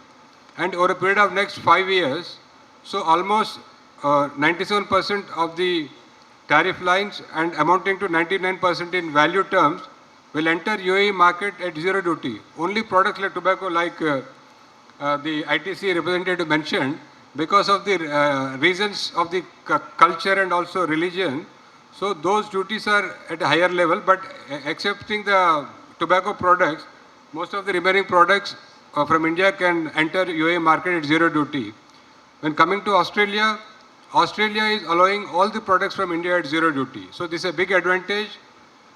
And over a period of next 5 years, so almost 97% of the tariff lines and amounting to 99% in value terms will enter UAE market at zero duty. Only products like tobacco, like the ITC representative mentioned, because of the reasons of the culture and also religion, so those duties are at a higher level, but excepting the tobacco products, most of the remaining products from India can enter UAE market at zero duty. When coming to Australia, Australia is allowing all the products from India at zero duty. So this is a big advantage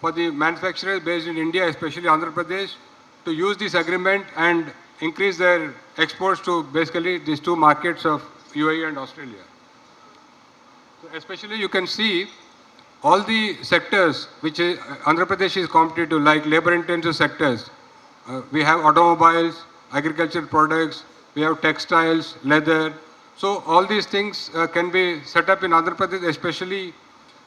for the manufacturers based in India, especially Andhra Pradesh, to use this agreement and increase their exports to basically these two markets of UAE and Australia. So especially you can see all the sectors which Andhra Pradesh is competitive, like labor-intensive sectors. We have automobiles, agricultural products, we have textiles, leather. So all these things can be set up in Andhra Pradesh, especially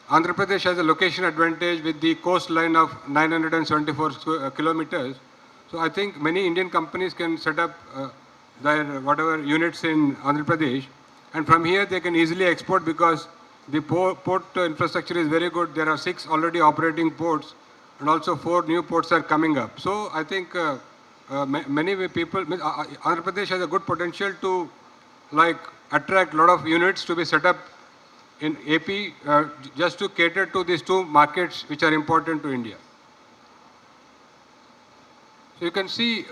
Andhra Pradesh has a location advantage with the coastline of 974 kilometers. So I think many Indian companies can set up their whatever units in Andhra Pradesh, and from here they can easily export because the port infrastructure is very good. There are 6 already operating ports, and also 4 new ports are coming up. So I think many people, Andhra Pradesh has a good potential to attract a lot of units to be set up in AP just to cater to these two markets which are important to India. So you can see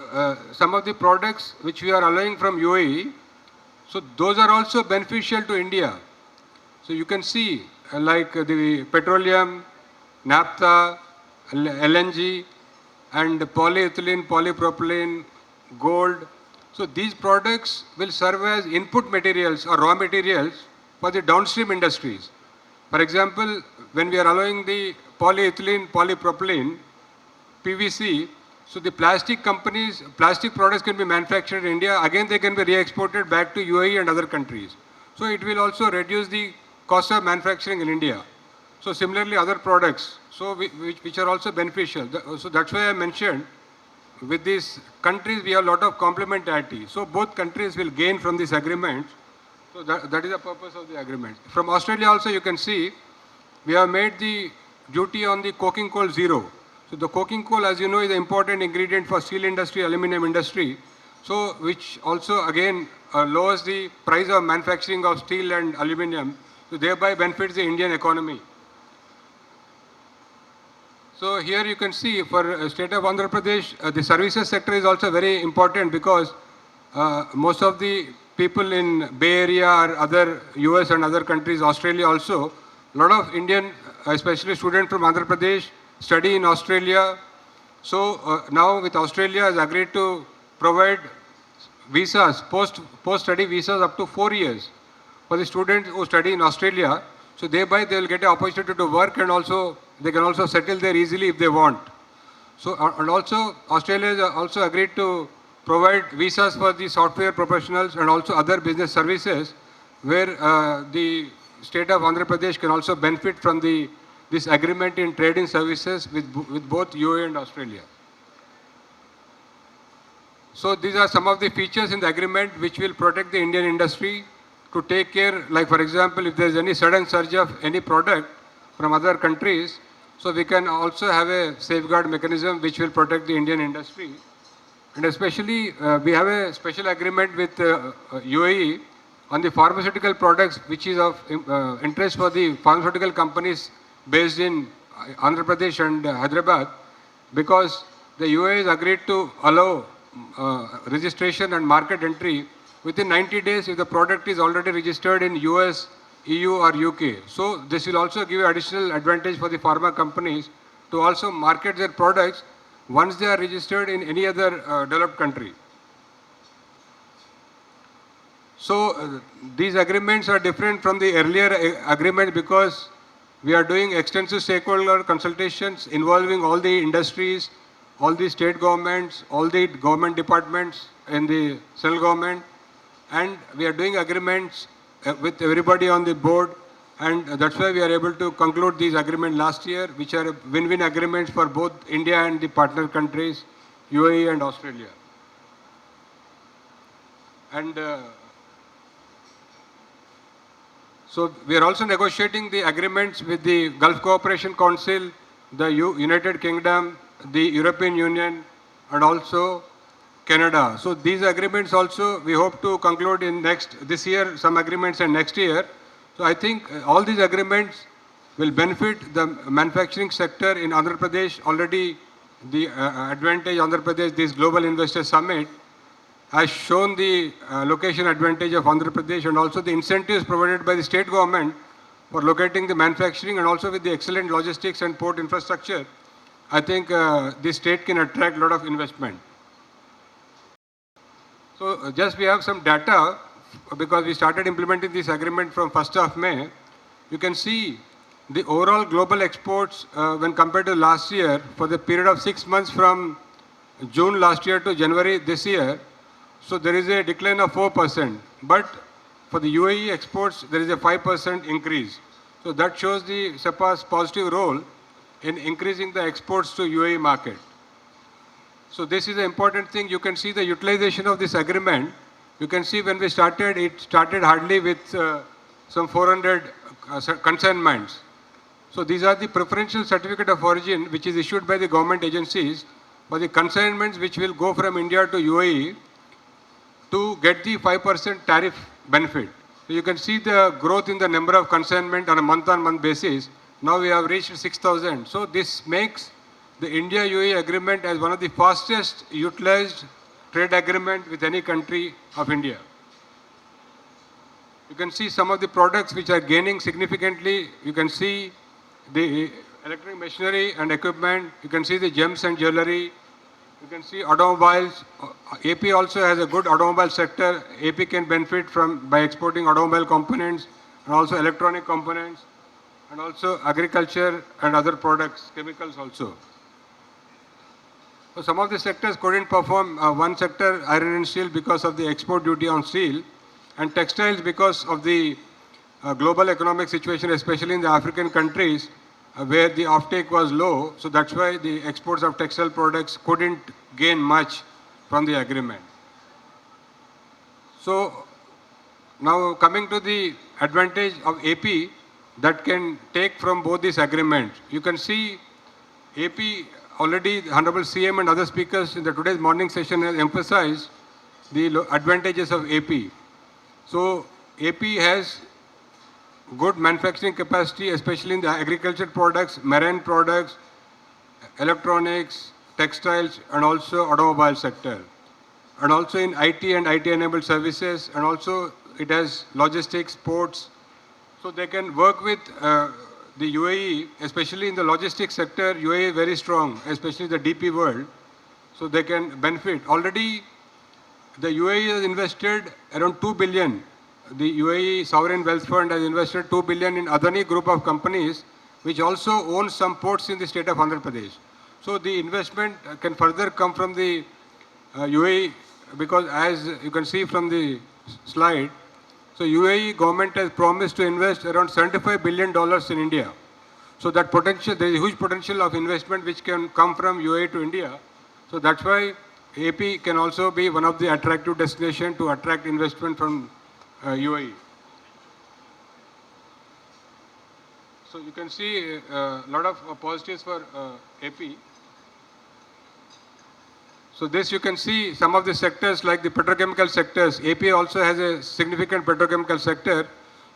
some of the products which we are allowing from UAE. So those are also beneficial to India. So you can see like the petroleum, naphtha, LNG, and polyethylene, polypropylene, gold. So these products will serve as input materials or raw materials for the downstream industries. For example, when we are allowing the polyethylene, polypropylene, PVC, so the plastic companies, plastic products can be manufactured in India. Again, they can be re-exported back to UAE and other countries. So it will also reduce the cost of manufacturing in India. So similarly, other products, so which are also beneficial. So that's why I mentioned with these countries we have a lot of complementarity. So both countries will gain from this agreement. So that is the purpose of the agreement. From Australia also you can see we have made the duty on the coking coal zero. So the coking coal, as you know, is an important ingredient for steel industry, aluminum industry. So which also again lowers the price of manufacturing of steel and aluminum. So thereby benefits the Indian economy. So here you can see for state of Andhra Pradesh, the services sector is also very important because most of the people in Bay Area or other US and other countries, Australia also, a lot of Indian, especially students from Andhra Pradesh, study in Australia. So now with Australia has agreed to provide visas, post-study visas up to 4 years for the students who study in Australia. So thereby they will get an opportunity to work and also they can also settle there easily if they want. So and also Australia has also agreed to provide visas for the software professionals and also other business services where the state of Andhra Pradesh can also benefit from this agreement in trading services with both UAE and Australia. So these are some of the features in the agreement which will protect the Indian industry to take care, like for example, if there is any sudden surge of any product from other countries, so we can also have a safeguard mechanism which will protect the Indian industry. And especially, we have a special agreement with UAE on the pharmaceutical products, which is of interest for the pharmaceutical companies based in Andhra Pradesh and Hyderabad, because the UAE has agreed to allow registration and market entry within 90 days if the product is already registered in US, EU or UK. So this will also give additional advantage for the pharma companies to also market their products once they are registered in any other developed country. So these agreements are different from the earlier agreement because we are doing extensive stakeholder consultations involving all the industries, all the state governments, all the government departments in the central government, and we are doing agreements with everybody on the board, and that's why we are able to conclude these agreements last year, which are win-win agreements for both India and the partner countries, UAE and Australia. And so we are also negotiating the agreements with the Gulf Cooperation Council, the United Kingdom, the European Union, and also Canada. So these agreements also we hope to conclude in this year, some agreements, and next year. So I think all these agreements will benefit the manufacturing sector in Andhra Pradesh. Already the advantage Andhra Pradesh, this Global Investor Summit, has shown the location advantage of Andhra Pradesh and also the incentives provided by the state government for locating the manufacturing, and also with the excellent logistics and port infrastructure. I think this state can attract a lot of investment. So just we have some data because we started implementing this agreement from 1st of May. You can see the overall global exports when compared to last year for the period of 6 months from June last year to January this year. So there is a decline of 4%. But for the UAE exports, there is a 5% increase. So that shows the SEPA's positive role in increasing the exports to UAE market. So this is an important thing. You can see the utilization of this agreement. You can see when we started, it started hardly with some 400 consignments. So these are the preferential certificate of origin which is issued by the government agencies for the consignments which will go from India to UAE to get the 5% tariff benefit. So you can see the growth in the number of consignment on a month-on-month basis. Now we have reached 6,000. So this makes the India-UAE agreement as one of the fastest utilized trade agreement with any country of India. You can see some of the products which are gaining significantly. You can see the electric machinery and equipment. You can see the gems and jewelry. You can see automobiles. AP also has a good automobile sector. AP can benefit by exporting automobile components and also electronic components, and also agriculture and other products, chemicals also. So some of the sectors couldn't perform. One sector, iron and steel, because of the export duty on steel, and textiles because of the global economic situation, especially in the African countries where the offtake was low. So that's why the exports of textile products couldn't gain much from the agreement. So now coming to the advantage of AP that can take from both these agreements. You can see AP already, the Honorable CM and other speakers in the today's morning session have emphasized the advantages of AP. So AP has good manufacturing capacity, especially in the agriculture products, marine products, electronics, textiles, and also automobile sector. And also in IT and IT-enabled services, and also it has logistics, ports. So they can work with the UAE, especially in the logistics sector. UAE is very strong, especially the DP world. So they can benefit. Already the UAE has invested around 2 billion. The UAE Sovereign Wealth Fund has invested 2 billion in Adani group of companies, which also owns some ports in the state of Andhra Pradesh. So the investment can further come from the UAE because as you can see from the slide, so UAE government has promised to invest around $75 billion in India. So that potential, there is a huge potential of investment which can come from UAE to India. So that's why AP can also be one of the attractive destinations to attract investment from UAE. So you can see a lot of positives for AP. So this you can see some of the sectors like the petrochemical sectors. AP also has a significant petrochemical sector.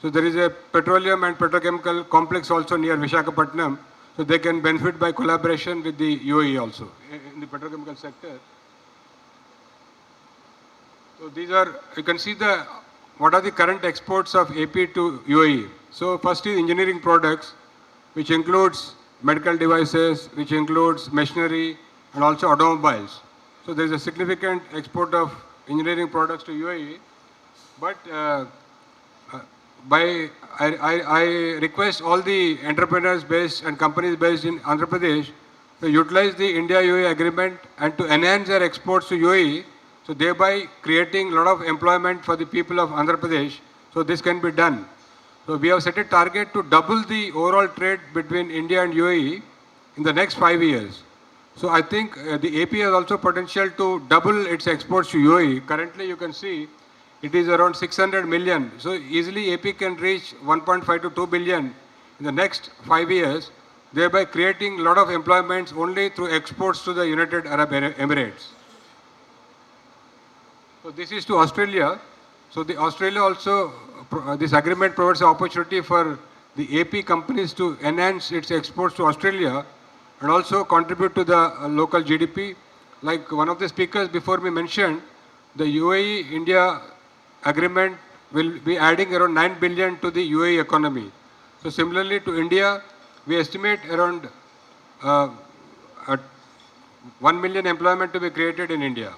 So there is a petroleum and petrochemical complex also near Visakhapatnam. So they can benefit by collaboration with the UAE also in the petrochemical sector. So these are, you can see what are the current exports of AP to UAE. So first is engineering products, which includes medical devices, which includes machinery and also automobiles. So there is a significant export of engineering products to UAE. But I request all the entrepreneurs based and companies based in Andhra Pradesh to utilize the India-UAE agreement and to enhance their exports to UAE, so thereby creating a lot of employment for the people of Andhra Pradesh. So this can be done. So we have set a target to double the overall trade between India and UAE in the next 5 years. So I think the AP has also potential to double its exports to UAE. Currently you can see it is around 600 million. So easily AP can reach 1.5 to 2 billion in the next 5 years, thereby creating a lot of employments only through exports to the United Arab Emirates. So this is to Australia. So the Australia also, this agreement provides an opportunity for the AP companies to enhance its exports to Australia and also contribute to the local GDP. Like one of the speakers before me mentioned, the UAE-India agreement will be adding around 9 billion to the UAE economy. So similarly to India, we estimate around 1 million employment to be created in India.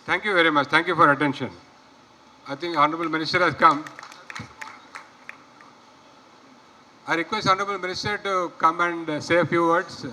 Thank you very much. Thank you for your attention. I think Honorable Minister has come. I request Honorable Minister to come and say a few words.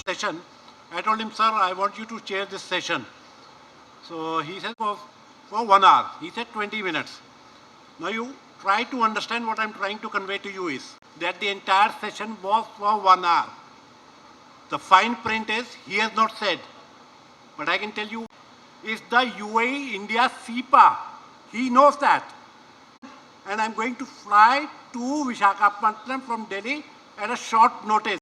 Session. I told him, sir, I want you to chair this session. So he said, for 1 hour. He said 20 minutes. Now you try to understand what I'm trying to convey to you is that the entire session was for 1 hour. The fine print is, he has not said. But I can tell you, is the UAE India SEPA. He knows that. And I'm going to fly to Visakhapatnam from Delhi at a short notice.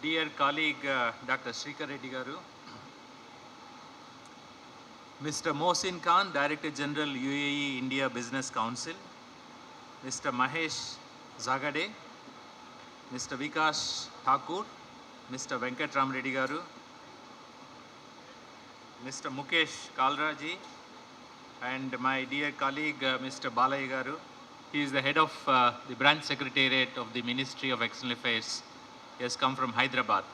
Dear colleague Dr. Srikar Reddy Garu, Mr. Mohsin Khan, Director General UAE India Business Council, Mr. Mahesh Zagade, Mr. Vikas Thakur, Mr. Venkatram Reddy Garu, Mr. Mukesh Kalraji, and my dear colleague Mr. Balai Garu. He is the head of the branch secretariat of the Ministry of External Affairs. He has come from Hyderabad.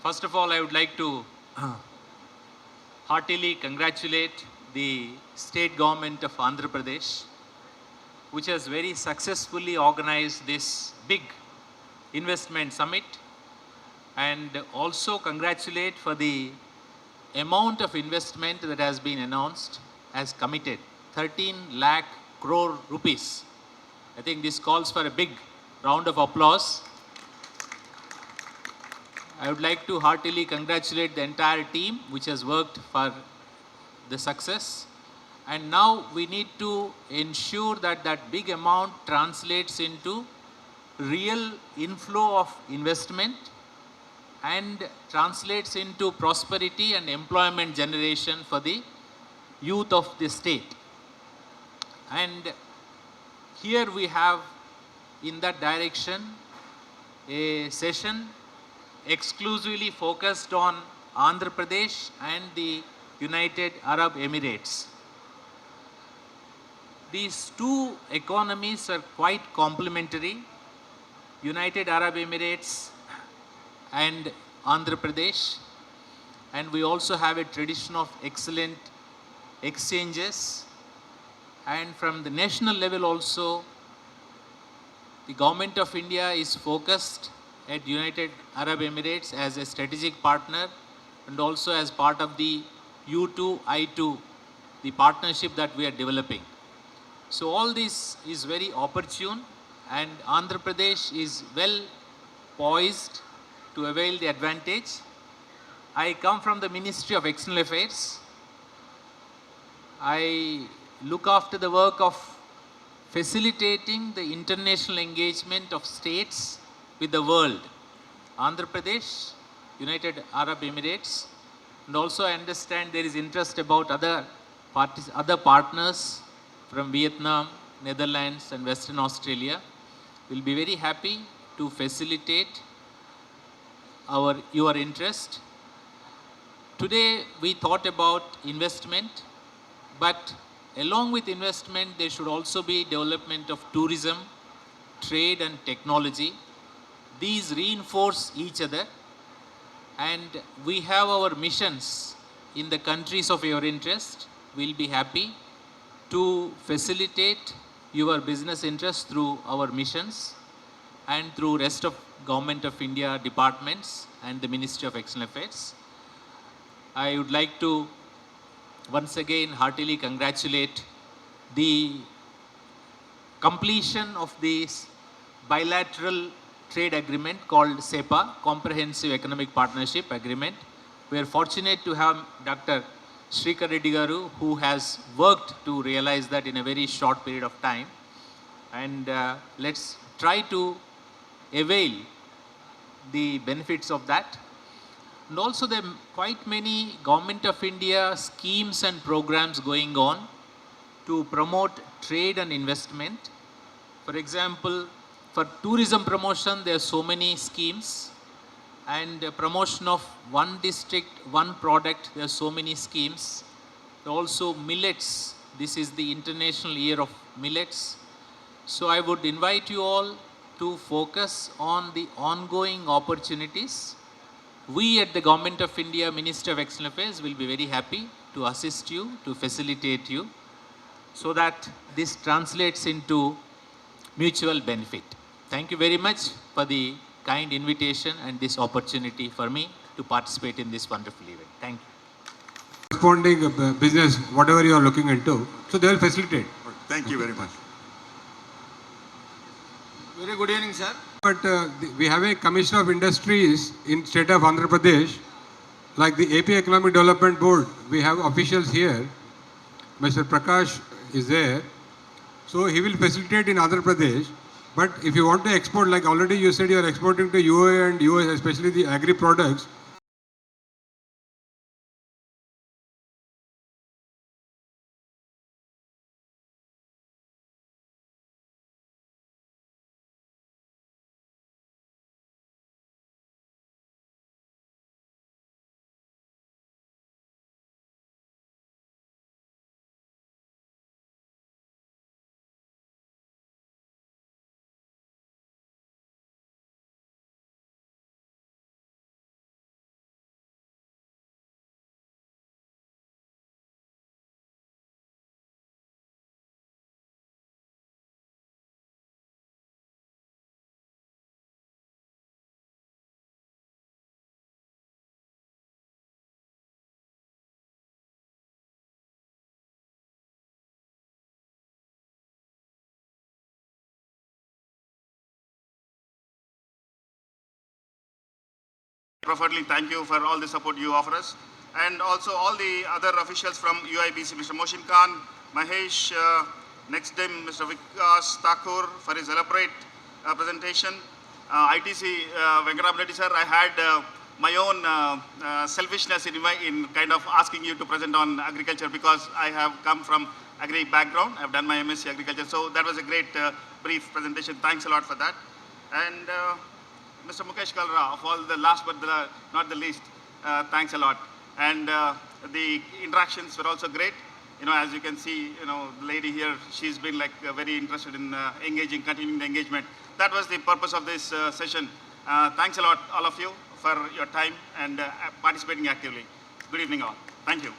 First of all, I would like to heartily congratulate the state government of Andhra Pradesh, which has very successfully organized this big investment summit, and also congratulate for the amount of investment that has been announced as committed, 13 lakh crore rupees. I think this calls for a big round of applause. I would like to heartily congratulate the entire team which has worked for the success. And now we need to ensure that that big amount translates into real inflow of investment and translates into prosperity and employment generation for the youth of the state. And here we have in that direction a session exclusively focused on Andhra Pradesh and the United Arab Emirates. These two economies are quite complementary. United Arab Emirates and Andhra Pradesh, and we also have a tradition of excellent exchanges, and from the national level also the government of India is focused at United Arab Emirates as a strategic partner and also as part of the U2 I2, the partnership that we are developing. So all this is very opportune, and Andhra Pradesh is well poised to avail the advantage. I come from the Ministry of External Affairs. I look after the work of facilitating the international engagement of states with the world. Andhra Pradesh, United Arab Emirates, and also I understand there is interest about other partners from Vietnam, Netherlands and Western Australia. We'll be very happy to facilitate your interest. Today we thought about investment, but along with investment there should also be development of tourism, trade and technology. These reinforce each other, and we have our missions in the countries of your interest. We'll be happy to facilitate your business interests through our missions and through rest of Government of India departments and the Ministry of External Affairs. I would like to once again heartily congratulate the completion of this bilateral trade agreement called SEPA, Comprehensive Economic Partnership Agreement. We are fortunate to have Dr. Srikar Reddy Garu, who has worked to realize that in a very short period of time. And let's try to avail the benefits of that. And also there are quite many Government of India schemes and programs going on to promote trade and investment. For example, for tourism promotion, there are so many schemes, and promotion of one district, one product, there are so many schemes. Also millets, this is the International Year of Millets. So I would invite you all to focus on the ongoing opportunities. We at the Government of India, Ministry of External Affairs will be very happy to assist you, to facilitate you, so that this translates into mutual benefit. Thank you very much for the kind invitation and this opportunity for me to participate in this wonderful event. Thank you. Corresponding business, whatever you are looking into, so they will facilitate. Thank you very much. Very good evening, sir. But we have a Commissioner of Industries in state of Andhra Pradesh, like the AP Economic Development Board. We have officials here. Mr. Prakash is there. So he will facilitate in Andhra Pradesh. But if you want to export, like already you said you are exporting to UAE and US, especially the agri products. Preferably, thank you for all the support you offer us. And also all the other officials from UIBC, Mr. Moshin Khan, Mahesh, next time Mr. Vikas Thakur for his elaborate presentation. ITC Venkaram Reddy sir, I had my own selfishness in kind of asking you to present on agriculture, because I have come from agri background. I've done my MSc agriculture. So that was a great brief presentation. Thanks a lot for that. And Mr. Mukesh Kalra, of all the last but not the least, thanks a lot. And the interactions were also great. You know, as you can see, you know, the lady here, she's been like very interested in continuing the engagement. That was the purpose of this session. Thanks a lot, all of you, for your time and participating actively. Good evening all. Thank you.